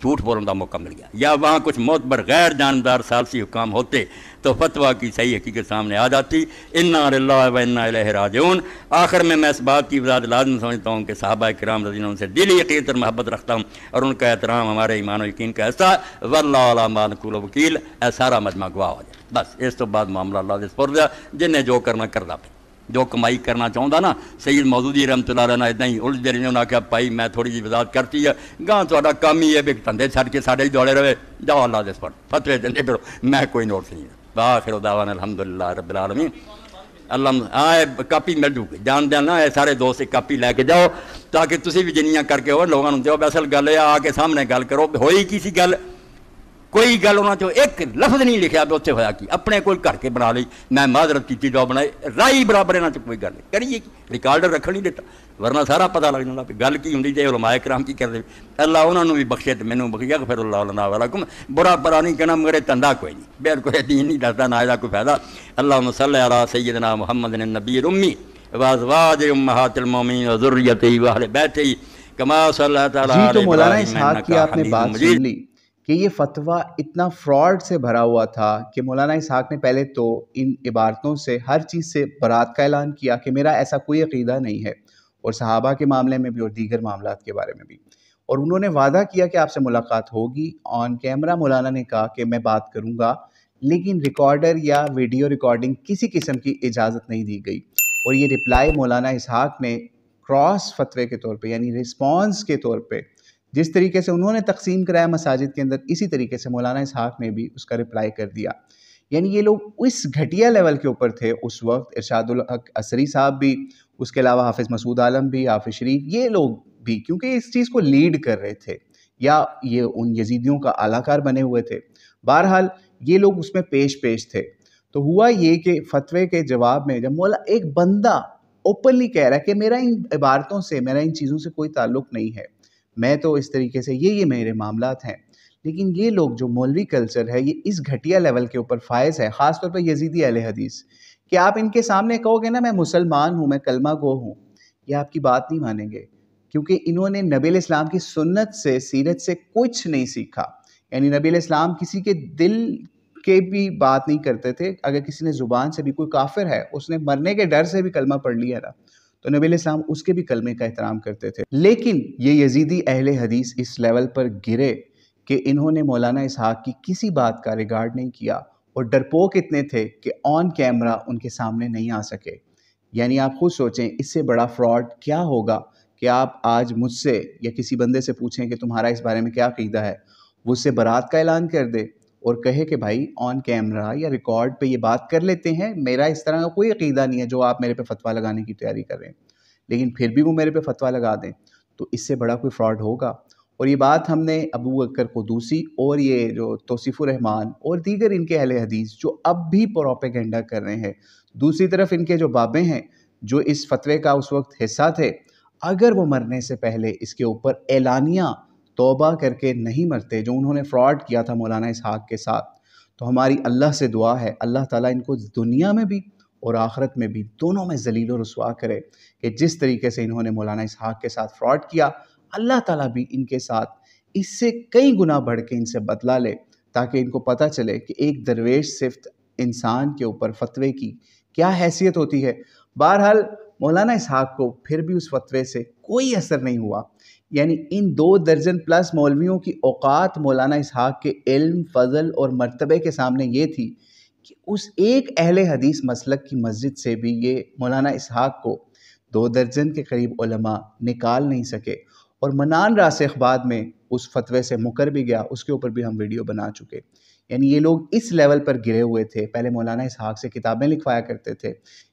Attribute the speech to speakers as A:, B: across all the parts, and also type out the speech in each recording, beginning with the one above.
A: جھوٹ بولنے کا موقع مل گیا، یا وہاں کچھ معتبر غیر جانبدار ثالثی حکام ہوتے تو فتویٰ کی صحیح حقیقت سامنے آ جاتی۔ انا للہ و انا الیہ راجعون۔ آخر میں اس بات کی وضاحت لازم سمجھتا ہوں کہ صحابہ کرام رضی اللہ عنہم سے دلی یقین اور محبت رکھتا ہوں، اور ان کا احترام ہمارے ایمان و یقین کا حصہ ہے۔ واللہ علی ما نقول وکیل، اے سارا مجمع گواہ ہو جائے۔ بس اس تو بعد معاملہ اللہ دے سپرد ہے، جنہیں جو کرنا کردا پہ، جو کمائی کرنا چاہتا نا۔ سید مودودی رحمۃ اللہ علیہ اتنا ہی الجھ دے رہے، انہوں نے آخیا بھائی میں تھوڑی جی وضاحت کرتی ہے، گاں تھوڑا کام ہی ہے بھی دھندے چھڈ کے ساڈے ہی دوڑے رہے، جاؤ اللہ دے سپرد فتوی دے پھرو، میں کوئی نوٹس نہیں ہے۔ آخر دعوانا الحمدللہ رب العالمین۔ اللہ کاپی مل جوں گی، جان دیا نا اے سارے دوست ایک کاپی لے کے جاؤ تاکہ تسی بھی جنیاں کر کے ہو لوگوں نے دیو۔ اصل گل ہے آ کے سامنے گل کرو، ہوئی کی سی گل، کوئی گل انہوں نے ایک لفظ نہیں لکھا بھی اتنے ہوا کی، اپنے کوئی کر کے بنا لی، میں معذرت کی جو بنائے رائی برابر یہاں کوئی گل نہیں کریے، ریکارڈر رکھن نہیں دیتا، ورنہ سارا پتہ لگ جاتا بھی گل کی ہوندی، چاہے علماء کرام کی کرتے۔ اللہ انہوں نے بھی بخشے تو مینوں بخشیا، پھر اللہ لنا ولکم۔ برا برا نہیں کہنا، میرے تندہ کوئی نہیں، بیر کوئی دین نہیں دستا، نہ دا کوئی فائدہ۔ اللہم صلی علی سیدنا محمد النبی الامی وازواج امہات المومنین وذریتہ واہل بیتہ کما صلی تعالی
B: جی، تو
A: علی
B: مولانا
A: ابراہیم
B: اسحاق
A: انکا
B: کی آپ نے
A: حمید
B: بات
A: مجید۔
B: سن لی کہ یہ فتویٰ اتنا فراڈ سے بھرا ہوا تھا کہ مولانا اسحاق نے پہلے تو ان عبارتوں سے ہر چیز سے برات کا اعلان کیا کہ میرا ایسا کوئی عقیدہ نہیں ہے، اور صحابہ کے معاملے میں بھی اور دیگر معاملات کے بارے میں بھی، اور انہوں نے وعدہ کیا کہ آپ سے ملاقات ہوگی۔ آن کیمرہ مولانا نے کہا کہ میں بات کروں گا، لیکن ریکارڈر یا ویڈیو ریکارڈنگ کسی قسم کی اجازت نہیں دی گئی، اور یہ رپلائی مولانا اسحاق نے کراس فتوے کے طور پہ یعنی رسپانس کے طور پہ جس طریقے سے انہوں نے تقسیم کرایا مساجد کے اندر، اسی طریقے سے مولانا اسحاق نے بھی اس کا رپلائی کر دیا۔ یعنی یہ لوگ اس گھٹیا لیول کے اوپر تھے اس وقت، ارشاد الحق عصری صاحب بھی، اس کے علاوہ حافظ مسعود عالم بھی، حافظ شریف، یہ لوگ بھی، کیونکہ اس چیز کو لیڈ کر رہے تھے یا یہ ان یزیدیوں کا اعلیٰ کار بنے ہوئے تھے۔ بہرحال یہ لوگ اس میں پیش تھے۔ تو ہوا یہ کہ فتوے کے جواب میں جب مولا ایک بندہ اوپنلی کہہ رہا ہے کہ میرا ان عبارتوں سے، میرا ان چیزوں سے کوئی تعلق نہیں ہے، میں تو اس طریقے سے یہ میرے معاملات ہیں، لیکن یہ لوگ جو مولوی کلچر ہے یہ اس گھٹیا لیول کے اوپر فائز ہے، خاص طور پہ یزیدی اہل حدیث، کہ آپ ان کے سامنے کہو گے نا میں مسلمان ہوں، میں کلمہ گو ہوں، یہ آپ کی بات نہیں مانیں گے، کیونکہ انہوں نے نبی علیہ السلام کی سنت سے، سیرت سے کچھ نہیں سیکھا۔ یعنی نبی علیہ السلام کسی کے دل کے بھی بات نہیں کرتے تھے، اگر کسی نے زبان سے بھی، کوئی کافر ہے اس نے مرنے کے ڈر سے بھی کلمہ پڑھ لیا نا تو نبی علیہ السلام اس کے بھی کلمے کا احترام کرتے تھے۔ لیکن یہ یزیدی اہل حدیث اس لیول پر گرے کہ انہوں نے مولانا اسحاق کی کسی بات کا ریگارڈ نہیں کیا، اور ڈرپوک اتنے تھے کہ آن کیمرہ ان کے سامنے نہیں آ سکے۔ یعنی آپ خود سوچیں اس سے بڑا فراڈ کیا ہوگا کہ آپ آج مجھ سے یا کسی بندے سے پوچھیں کہ تمہارا اس بارے میں کیا عقیدہ ہے، وہ اس سے برات کا اعلان کر دے اور کہے کہ بھائی آن کیمرہ یا ریکارڈ پہ یہ بات کر لیتے ہیں، میرا اس طرح کا کوئی عقیدہ نہیں ہے جو آپ میرے پہ فتویٰ لگانے کی تیاری کر رہے ہیں، لیکن پھر بھی وہ میرے پہ فتویٰ لگا دیں، تو اس سے بڑا کوئی فراڈ ہوگا۔ اور یہ بات ہم نے ابو بکر قدوسی اور یہ جو توصیف الرحمان اور دیگر ان کے اہل حدیث جو اب بھی پروپیگنڈا کر رہے ہیں، دوسری طرف ان کے جو بابے ہیں جو اس فتوے کا اس وقت حصہ تھے، اگر وہ مرنے سے پہلے اس کے اوپر اعلانیہ توبہ کر کے نہیں مرتے جو انہوں نے فراڈ کیا تھا مولانا اسحاق کے ساتھ، تو ہماری اللہ سے دعا ہے اللہ تعالیٰ ان کو دنیا میں بھی اور آخرت میں بھی دونوں میں ذلیل و رسوا کرے کہ جس طریقے سے انہوں نے مولانا اسحاق کے ساتھ فراڈ کیا، اللہ تعالیٰ بھی ان کے ساتھ اس سے کئی گنا بڑھ کے ان سے بدلہ لے، تاکہ ان کو پتہ چلے کہ ایک درویش صفت انسان کے اوپر فتوے کی کیا حیثیت ہوتی ہے۔ بہرحال مولانا اسحاق کو پھر بھی اس فتوے سے کوئی اثر نہیں ہوا، یعنی ان 2 درجن پلس مولویوں کی اوقات مولانا اسحاق کے علم، فضل اور مرتبے کے سامنے یہ تھی کہ اس ایک اہل حدیث مسلک کی مسجد سے بھی یہ مولانا اسحاق کو 2 درجن کے قریب علماء نکال نہیں سکے، اور منان راسخ بعد میں اس فتوے سے مکر بھی گیا، اس کے اوپر بھی ہم ویڈیو بنا چکے۔ یعنی یہ لوگ اس لیول پر گرے ہوئے تھے، پہلے مولانا اسحاق سے کتابیں لکھوایا کرتے تھے،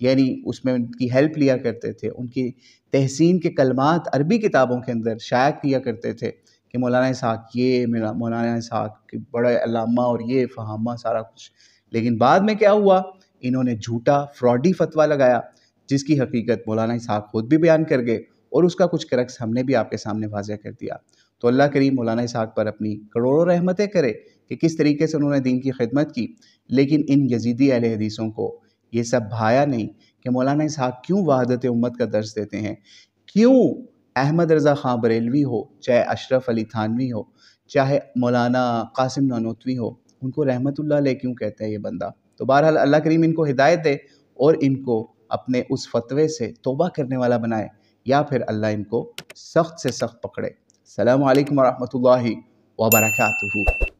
B: یعنی اس میں ان کی ہیلپ لیا کرتے تھے، ان کی تحسین کے کلمات عربی کتابوں کے اندر شائع کیا کرتے تھے کہ مولانا اسحاق یہ، مولانا اسحاق بڑا علامہ اور یہ فہامہ سارا کچھ۔ لیکن بعد میں کیا ہوا، انہوں نے جھوٹا فراڈی فتویٰ لگایا جس کی حقیقت مولانا اسحاق خود بھی بیان کر گئے، اور اس کا کچھ کرکس ہم نے بھی آپ کے سامنے واضح کر دیا۔ تو اللہ کریم مولانا اسحاق پر اپنی کروڑوں رحمتیں کرے کہ کس طریقے سے انہوں نے دین کی خدمت کی، لیکن ان یزیدی اہل حدیثوں کو یہ سب بھایا نہیں کہ مولانا اسحاق کیوں وحدت امت کا درس دیتے ہیں، کیوں احمد رضا خان بریلوی ہو، چاہے اشرف علی تھانوی ہو، چاہے مولانا قاسم نانوتوی ہو، ان کو رحمت اللہ علیہ کیوں کہتے ہیں یہ بندہ؟ تو بہرحال اللہ کریم ان کو ہدایت دے اور ان کو اپنے اس فتوے سے توبہ کرنے والا بنائے، یا پھر اللہ ان کو سخت سے سخت پکڑے۔ السلام علیکم ورحمۃ اللہ وبرکاتہ۔